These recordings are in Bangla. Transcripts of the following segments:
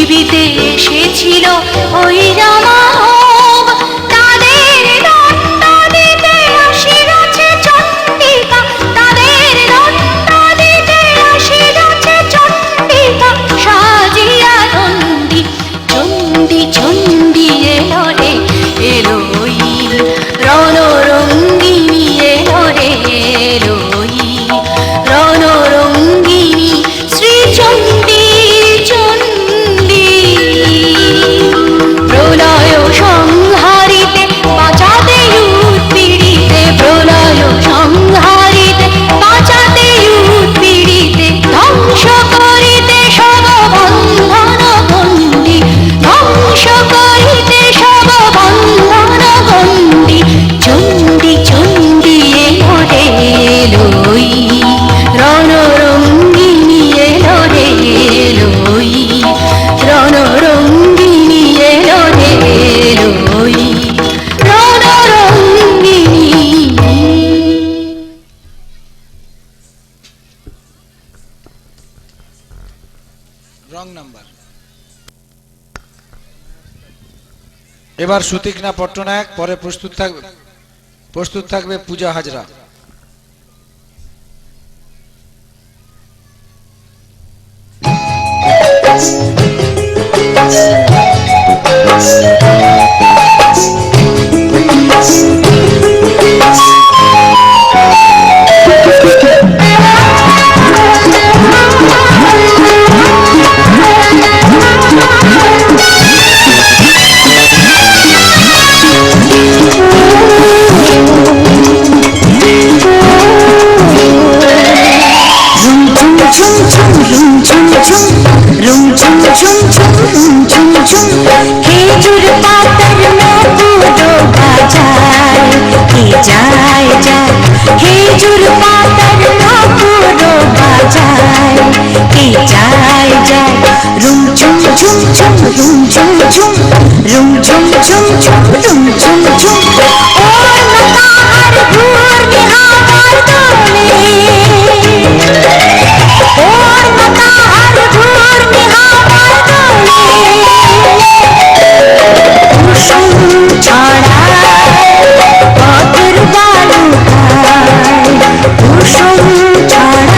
পৃথিবীতে এসেছিল ওই রামানব, তাদের দণ্ড দিতে আসিয়াছে চণ্ডিকা, তাদের দণ্ড দিতে আসিয়াছে চণ্ডিকা, সাজিয়া চণ্ডী চণ্ডী চণ্ডী এলো রে, এলোই রণরঙ্গিনী এলো রে, এলোই রণরঙ্গিনী শ্রীচণ্ডী চণ্ডী। প্রলয় সংহারিতে বাঁচাতে উৎপীড়িতে, প্রলয় সংহারিতে বাঁচাতে উৎপীড়িতে, ধ্বংস করিতে সব বন্ধন গণ্ডি, ধ্বংস করিতে সব বন্ধন গণ্ডি, চণ্ডী চণ্ডী এলো রে, এলোই রণরঙ্গিনী এলো রে, এলোই রণরঙ্গিনী এলো রে, এলোই রণরঙ্গিনী। Wrong number. এবার সুতীক্ষ্ণা পট্টনায়ক, পরে প্রস্তুত থাকবে পূজা হাজরা। খেজুর পাতার নপুরো বাজায় কে যায় যায়, খেজুর পাতার নপুরো বাজায় কে যায় যায়, রুম ঝুম ঝুম ঝুম রুম ঝুম ঝুম, রুম ঝুম ঝুম ঝুম রুম ঝুম ঝুম, ওর মাতাহার ঘূর্ণি হাওয়ার দোলে, ওর মাতাহার ঘূর্ণি হাওয়ার দোলে, কুসুম ছড়ায় পথের বালুকায়, কুসুম ছড়ায়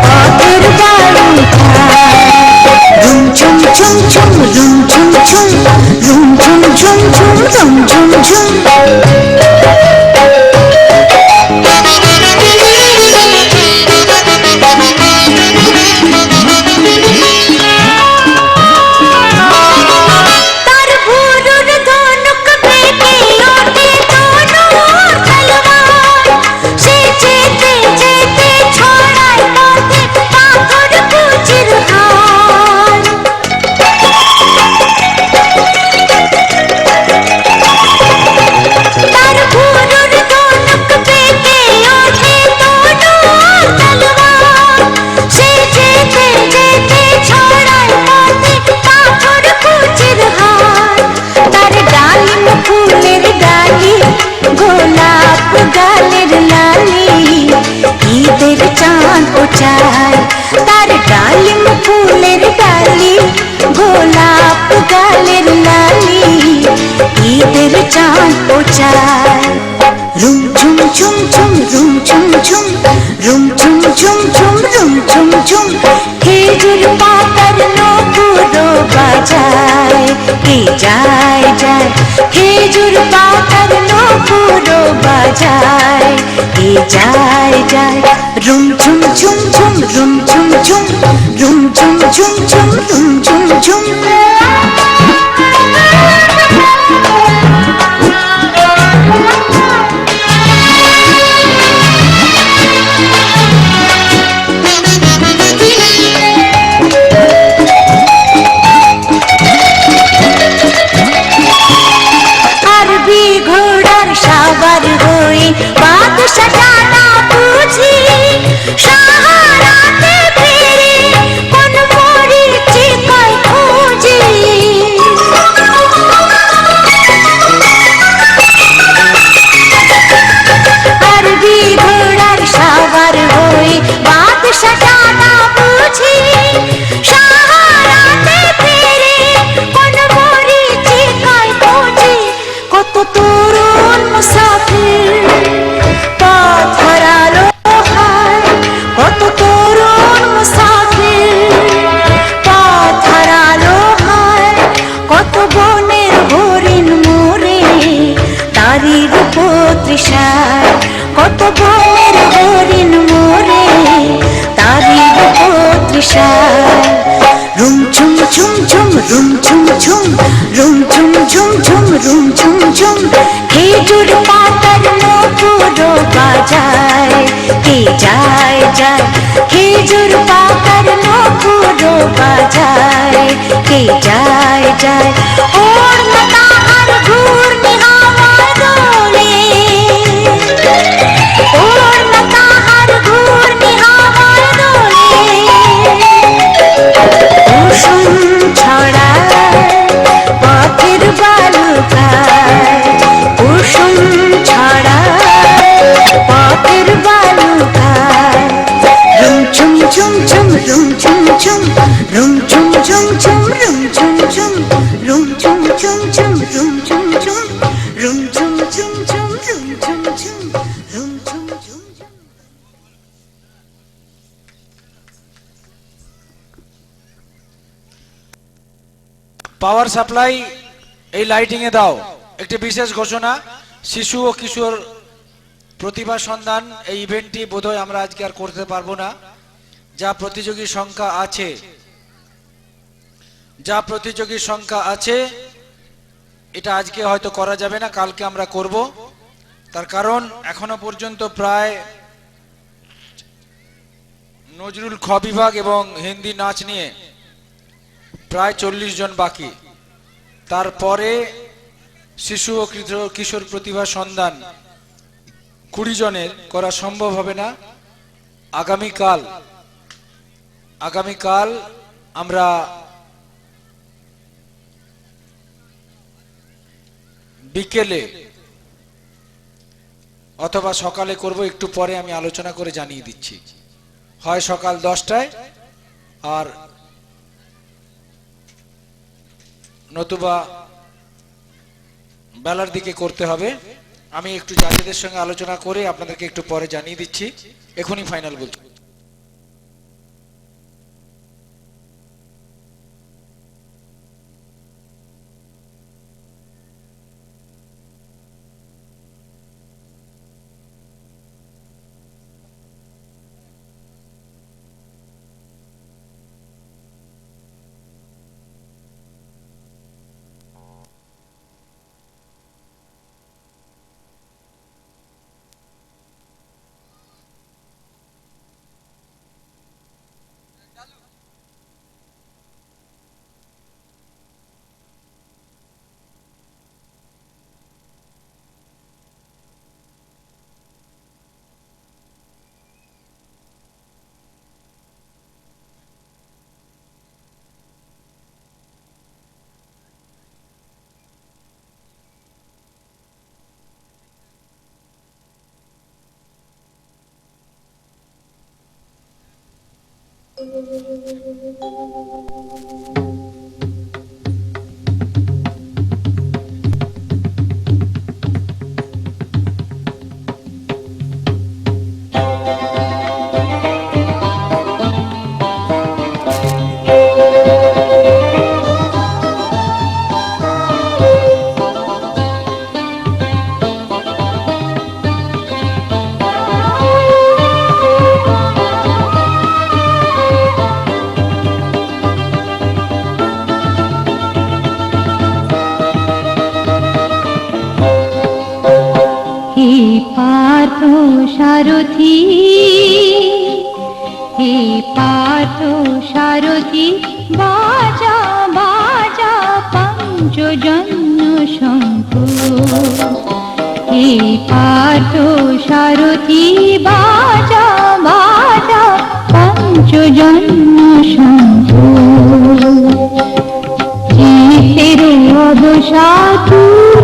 পথের বালুকায়, রুম ঝুম ঝুম ঝুম রুম ঝুম ঝুম, রুম ঝুম ঝুম ঝুম রুম ঝুম ঝুম। তার ভুরুর ধনুক বেঁকে ওঠে তনুর তলোয়ার, সে যেতে যেতে ছড়ায় পথে পাথর কুচির হার। তার ভুরুর ধনুক বেঁকে ওঠে তনুর তলোয়ার, সে যেতে যেতে ছড়ায় পথে পাথর কুচির হার। তার ডালিম ফুলের ডালি, গোলাপ গালের লালি, ঈদের চাঁদ ও চায়, তার ডালিম ফুলের ডালি, গোলাপ গালের লালি, ঈদের চাঁদ ও চায়, রুম ঝুম ঝুম ঝুম রুম ঝুম ঝুম, রুম ঝুম ঝুম ঝুম রুম ঝুম ঝুম, খেজুর পাতার নপুরো বাজায় কে যায় যায়, খেজুর পাতার নপুরো বাজায় কে যায় যায়, রুম ঝুম ঝুম ঝুম রুম ঝুম ঝুম, রুম ঝুম ঝুম ঝুম রুম ঝুম ঝুম। আরবি ঘোড়ার সাবার হয়ে বাদশা জানা বুঝি, সাহারাতে ফিরে কোন মরিচিকায় খুঁজি, যায় ওড়না তাহার ঘূর্ণি হাওয়ায় দোলে ওড়না তাহার ঘূর্ণি হাওয়ায় দোলে কুসুম ছড়ায় পথের বালুকায় কুসুম ছড়ায় পথের বালুকায় রুম ঝুম ঝুম ঝুম রুম ঝুম ঝুম রুম ঝুম ঝুম ঝুম রুম ঝুম ঝুম রুম ঝুম ঝুম ঝুম রুম ঝুম ঝুম রুম ঝুম ঝুম ঝুম রুম ঝুম ঝুম রুম ঝুম ঝুম ঝুম। পাওয়ার সাপ্লাই এই লাইটিং এ দাও। একটি বিশেষ ঘোষণা, শিশু ও কিশোর প্রতিভা সন্ধান এই ইভেন্টটি বোধহয় আমরা আজকে আর করতে পারবো না। যা প্রতিযোগী সংখ্যা আছে এটা আজকে হয়তো করা যাবে না, কালকে আমরা করব। তার কারণ এখনো পর্যন্ত প্রায় নজরুল খ বিভাগ এবং হিন্দি নাচ নিয়ে প্রায় 40 জন বাকি। তারপরে শিশু ও কিশোর প্রতিভা সন্ধান 20 জনের করা সম্ভব হবে না। আগামীকাল আমরা বিকেলে অথবা সকালে করব, একটু পরে আমি আলোচনা করে জানিয়ে দিচ্ছি। হয় সকাল 10টায় আর নতুবা বেলার দিকে করতে হবে। আমি একটু জাজেদের সঙ্গে আলোচনা করে আপনাদেরকে একটু পরে জানিয়ে দিচ্ছি, এখনই ফাইনাল বলছি। সারথি হে পার্থ সারথি বাজা বাজা পঞ্চজন্য শঙ্খ হে পার্থ সারথি বাজা বাজা পঞ্চজন্য শঙ্খ চিতের অবসাদু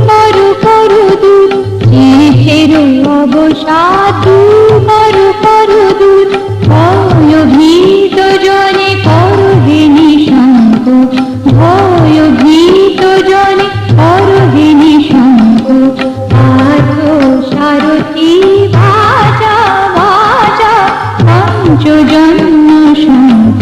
করু করু দূর চিতের অবসাদু করু করু দূর ভয়ভীত জনে করহে নিঃশঙ্ক ভয়ভীত জনে করহে নিঃশঙ্ক পার্থ সারথি বাজা বাজা পঞ্চজন্য শঙ্খ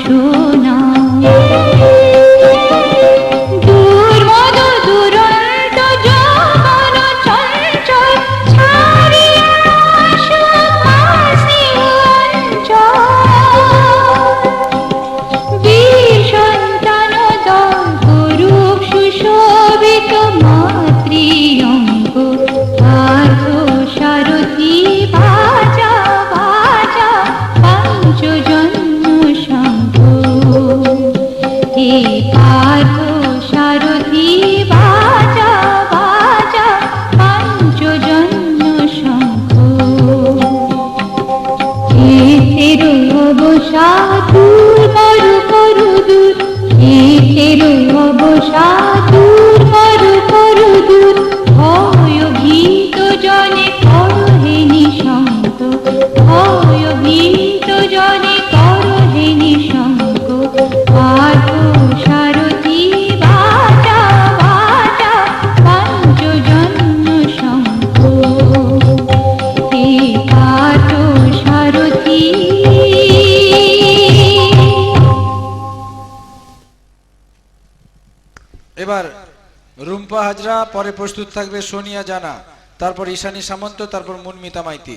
বাসনা দুর্মদ দুরন্ত যৌবন চঞ্চল ছাড়িয়া আসুক মাসি অঞ্চল বীর সন্তান দল করুক সুশোভিত মাতৃঅঙ্গ পার্থ সারথি বাজা বাজা পঞ্চজন্ম শঙ্খ হে পার্থ সারথি বাজা বাজা পঞ্চজন্ম শঙ্খ হেতের অবসাদূর মরু করু দূর হেতের অবসাদূর মরু করু দূর ভয় ভীত জনে করহে নিঃশঙ্ক ভয় ভীত জনে করহে নিঃশঙ্ক পার্থ সারথি বাজা বাজা পঞ্চজন্ম শঙ্খ হে পার্থ সারথি এবার রুম্পা হাজরা, পরে প্রস্তুত থাকবে সোনিয়া জানা, তারপর ঈশানী সামন্ত, তারপর মুনমিতা মাইতি।